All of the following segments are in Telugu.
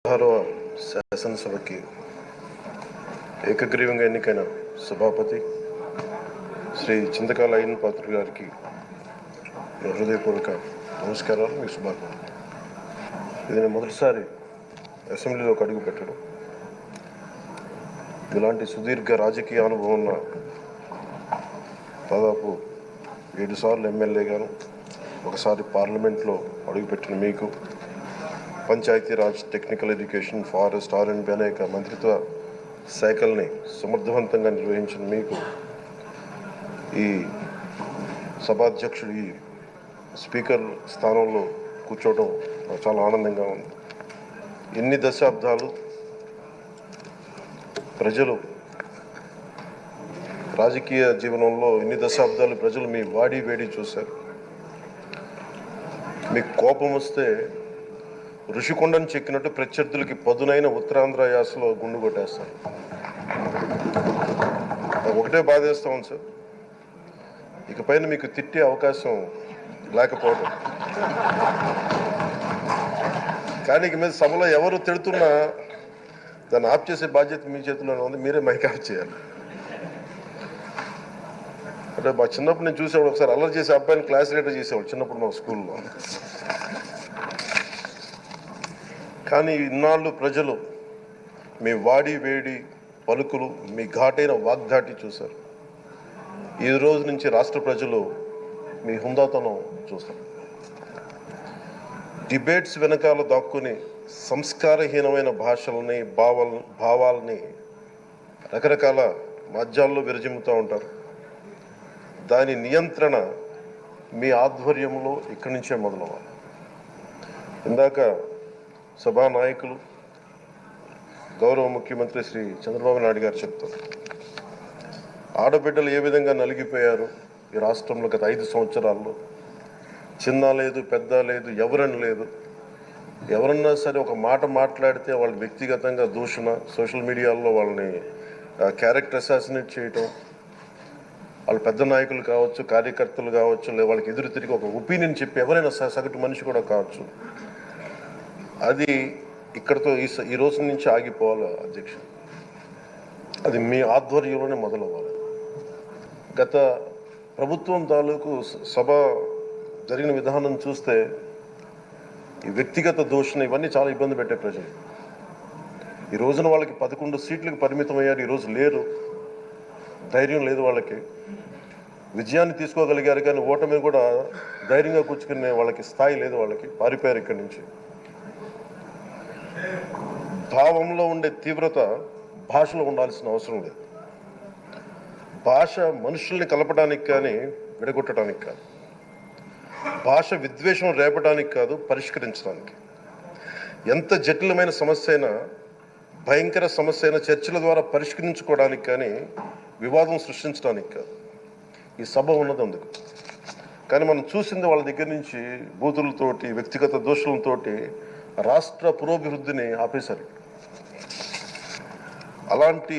16వ శాసనసభకి ఏకగ్రీవంగా ఎన్నికైన సభాపతి శ్రీ చింతకాయల అయ్యన్న పాత్రుడు గారికి హృదయపూర్వక నమస్కారాలు, మీ శుభాకాంక్షలు. ఇది నేను మొదటిసారి అసెంబ్లీలోకి అడుగు పెట్టడం. ఇలాంటి సుదీర్ఘ రాజకీయ అనుభవం ఉన్న దాదాపు 7 సార్లు ఎమ్మెల్యేగాను, ఒకసారి పార్లమెంట్లో అడుగుపెట్టిన మీకు, పంచాయతీరాజ్, టెక్నికల్ ఎడ్యుకేషన్, ఫారెస్ట్, ఆర్ఎండ్బి అనేక మంత్రిత్వ శాఖల్ని సమర్థవంతంగా నిర్వహించిన మీకు ఈ సభాధ్యక్షుడు, ఈ స్పీకర్ స్థానంలో కూర్చోవడం నాకు చాలా ఆనందంగా ఉంది. ఎన్ని దశాబ్దాలు ప్రజలు రాజకీయ జీవనంలో, ఎన్ని దశాబ్దాలు ప్రజలు మీ వాడి వేడి చూశారు. మీకు కోపం వస్తే ఋషికొండను చెక్కినట్టు ప్రత్యర్థులకి పదునైన ఉత్తరాంధ్ర యాసలో గుండు కొట్టేస్తారు. ఒకటే బాధేస్తా ఉంది సార్, ఇకపైన మీకు తిట్టే అవకాశం లేకపోవడం. కానీ ఇక మీద సభలో ఎవరు తిడుతున్నా దాన్ని ఆఫ్ చేసే బాధ్యత మీ చేతిలోనే ఉంది. మీరే మైక్ ఆఫ్ చేయాలి. అంటే మా చిన్నప్పుడు నేను చూసేవాడు, ఒకసారి అల్లరి చేసే అబ్బాయిని క్లాస్ లీడర్ చేసేవాడు చిన్నప్పుడు మా స్కూల్లో. కానీ ఇన్నాళ్ళు ప్రజలు మీ వాడి వేడి పలుకులు, మీ ఘాటైన వాగ్దాటి చూశారు. ఈ రోజు నుంచి రాష్ట్ర ప్రజలు మీ హుందాతనం చూస్తారు. డిబేట్స్ వెనకాల దాక్కుని సంస్కారహీనమైన భాషల్ని, భావాలని రకరకాల మాధ్యాల్లో విరజిమ్ముతూ ఉంటారు. దాని నియంత్రణ మీ ఆధ్వర్యంలో ఇక్కడి నుంచే మొదలవ్వాలి. ఇందాక సభానాయకులు, గౌరవ ముఖ్యమంత్రి శ్రీ చంద్రబాబు నాయుడు గారు చెప్తారు, ఆడబిడ్డలు ఏ విధంగా నలిగిపోయారు ఈ రాష్ట్రంలో గత 5 సంవత్సరాల్లో. చిన్న లేదు, పెద్ద లేదు, ఎవరని లేదు. ఎవరన్నా సరే ఒక మాట మాట్లాడితే వాళ్ళు వ్యక్తిగతంగా దూషణ, సోషల్ మీడియాలో వాళ్ళని క్యారెక్టర్ అసాసినేట్ చేయటం, వాళ్ళు పెద్ద నాయకులు కావచ్చు, కార్యకర్తలు కావచ్చు, లేదా వాళ్ళకి ఎదురు తిరిగి ఒక ఒపీనియన్ చెప్పి ఎవరైనా సగటు మనిషి కూడా కావచ్చు, అది ఇక్కడితో ఈ రోజు నుంచి ఆగిపోవాలి అధ్యక్ష. అది మీ ఆధ్వర్యంలోనే మొదలవ్వాలి. గత ప్రభుత్వం తాలూకు సభ జరిగిన విధానం చూస్తే ఈ వ్యక్తిగత దూషణ ఇవన్నీ చాలా ఇబ్బంది పెట్టే ప్రజలు. ఈ రోజున వాళ్ళకి 11 సీట్లకు పరిమితం అయ్యారు. ఈరోజు లేరు, ధైర్యం లేదు వాళ్ళకి. విజయాన్ని తీసుకోగలిగారు కానీ ఓటమిని కూడా ధైర్యంగా కూర్చుకునే వాళ్ళకి స్థాయి లేదు. వాళ్ళకి పారిపోయారు ఇక్కడి నుంచి. భావంలో ఉండే తీవ్రత భాషలో ఉండాల్సిన అవసరం లేదు. భాష మనుషుల్ని కలపడానికి కానీ విడగొట్టడానికి కాదు. భాష విద్వేషం రేపడానికి కాదు, పరిష్కరించడానికి. ఎంత జటిలమైన సమస్య అయినా, భయంకర సమస్య అయినా చర్చల ద్వారా పరిష్కరించుకోవడానికి కానీ వివాదం సృష్టించడానికి కాదు. ఈ సభ ఉన్నది అందుకు. కానీ మనం చూసింది వాళ్ళ దగ్గర నుంచి బూతులతోటి, వ్యక్తిగత దోషులతోటి రాష్ట్ర పురోభివృద్ధిని ఆపేశారు. అలాంటి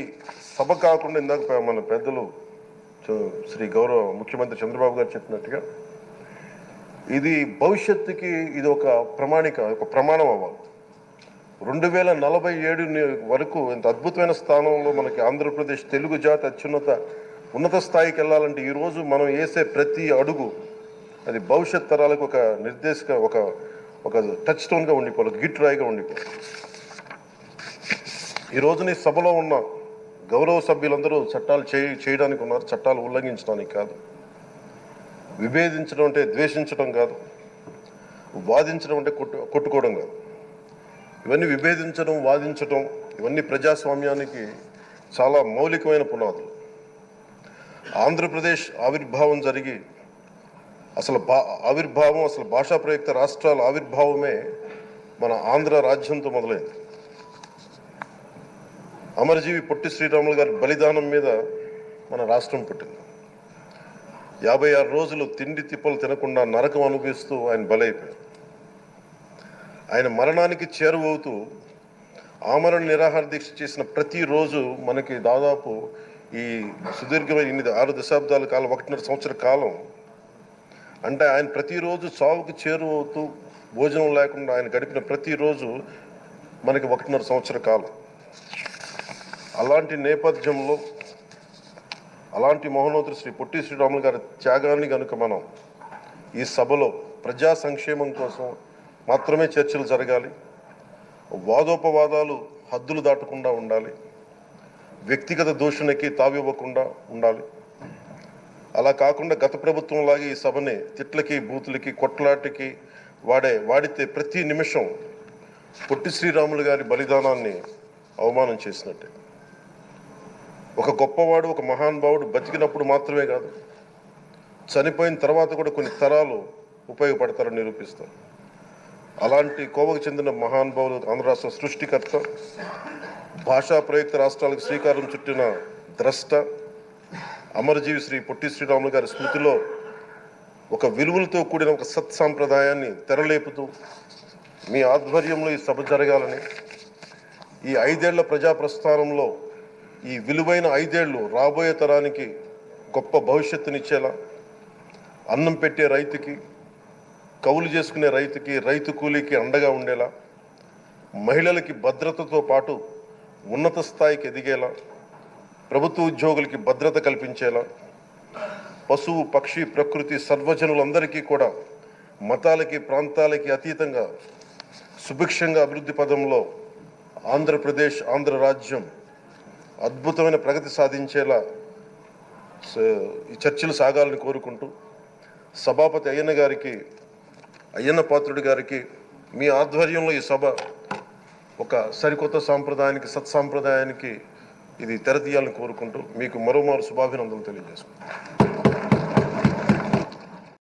సభ కాకుండా ఇందాక మన పెద్దలు శ్రీ గౌరవ ముఖ్యమంత్రి చంద్రబాబు గారు చెప్పినట్టుగా ఇది భవిష్యత్తుకి ఇది ఒక ప్రమాణం అవ్వాలి. 2047 వరకు ఇంత అద్భుతమైన స్థానంలో మనకి ఆంధ్రప్రదేశ్ తెలుగు జాతి ఉన్నత స్థాయికి వెళ్ళాలంటే ఈరోజు మనం వేసే ప్రతి అడుగు అది భవిష్యత్ తరాలకు ఒక నిర్దేశక, ఒక టచ్ స్టోన్గా ఉండిపోవాలి, గిట్ రాయిగా ఉండిపోవాలి. ఈ రోజున సభలో ఉన్న గౌరవ సభ్యులందరూ చట్టాలు చేయడానికి ఉన్నారు, చట్టాలు ఉల్లంఘించడానికి కాదు. విభేదించడం అంటే ద్వేషించడం కాదు, వాదించడం అంటే కొట్టుకోవడం కాదు. ఇవన్నీ విభేదించడం, వాదించడం ఇవన్నీ ప్రజాస్వామ్యానికి చాలా మౌలికమైన పునాదులు. ఆంధ్రప్రదేశ్ ఆవిర్భావం జరిగి అసలు భాషా ప్రయుక్త రాష్ట్రాల ఆవిర్భావమే మన ఆంధ్ర రాజ్యంతో మొదలైంది. అమరజీవి పొట్టి శ్రీరాములు గారి బలిదానం మీద మన రాష్ట్రం పుట్టింది. 56 రోజులు తిండి తిప్పలు తినకుండా నరకం అనుభవిస్తూ ఆయన బలైపోయారు. ఆయన మరణానికి చేరువవుతూ ఆమరణ నిరాహార దీక్ష చేసిన ప్రతిరోజు మనకి దాదాపు ఈ సుదీర్ఘమైన 6 దశాబ్దాల కాలం, 1.5 సంవత్సర కాలం అంటే ఆయన ప్రతిరోజు చావుకి చేరువవుతూ భోజనం లేకుండా ఆయన గడిపిన ప్రతిరోజు మనకి 1.5 సంవత్సర కాలం. అలాంటి నేపథ్యంలో అలాంటి మహోన్నతుడు శ్రీ పొట్టి శ్రీరాములు గారి త్యాగాన్ని కనుక మనం ఈ సభలో ప్రజా సంక్షేమం కోసం మాత్రమే చర్చలు జరగాలి, వాదోపవాదాలు హద్దులు దాటకుండా ఉండాలి, వ్యక్తిగత దూషణకి తావివ్వకుండా ఉండాలి. అలా కాకుండా గత ప్రభుత్వంలాగే ఈ సభని తిట్లకి, బూతులకి, కొట్లాటకి వాడితే ప్రతి నిమిషం పొట్టి శ్రీరాములు గారి బలిదానాన్ని అవమానం చేసినట్టే. ఒక గొప్పవాడు, ఒక మహానుభావుడు బతికినప్పుడు మాత్రమే కాదు, చనిపోయిన తర్వాత కూడా కొన్ని తరాలు ఉపయోగపడతారని నిరూపిస్తారు. అలాంటి కోవకు చెందిన మహానుభావులు ఆంధ్ర రాష్ట్ర సృష్టికర్త, భాషా ప్రయుక్త రాష్ట్రాలకు శ్రీకారం చుట్టిన ద్రష్ట, అమరజీవి శ్రీ పొట్టి శ్రీరాములు గారి స్మృతిలో ఒక విలువలతో కూడిన ఒక సత్సాంప్రదాయాన్ని తెరలేపుతూ మీ ఆధ్వర్యంలో ఈ సభ జరగాలని, ఈ 5 ఏళ్ల ప్రజా ప్రస్థానంలో ఈ విలువైన 5 ఏళ్ళు రాబోయే తరానికి గొప్ప భవిష్యత్తునిచ్చేలా, అన్నం పెట్టే రైతుకి, కౌలు చేసుకునే రైతుకి, రైతు కూలీకి అండగా ఉండేలా, మహిళలకి భద్రతతో పాటు ఉన్నత స్థాయికి ఎదిగేలా, ప్రభుత్వ ఉద్యోగులకి భద్రత కల్పించేలా, పశువు, పక్షి, ప్రకృతి, సర్వజనులందరికీ కూడా మతాలకి, ప్రాంతాలకి అతీతంగా సుభిక్షంగా అభివృద్ధి పదంలో ఆంధ్రప్రదేశ్, ఆంధ్ర రాజ్యం అద్భుతమైన ప్రగతి సాధించేలా ఈ చర్చలు సాగాలని కోరుకుంటూ, సభాపతి అయ్యన్న పాత్రుడి గారికి మీ ఆధ్వర్యంలో ఈ సభ ఒక సరికొత్త సాంప్రదాయానికి, సత్సాంప్రదాయానికి ఇది తెరతీయాలని కోరుకుంటూ మీకు మరోమారు శుభాభినందనలు తెలియజేసుకుంటాను.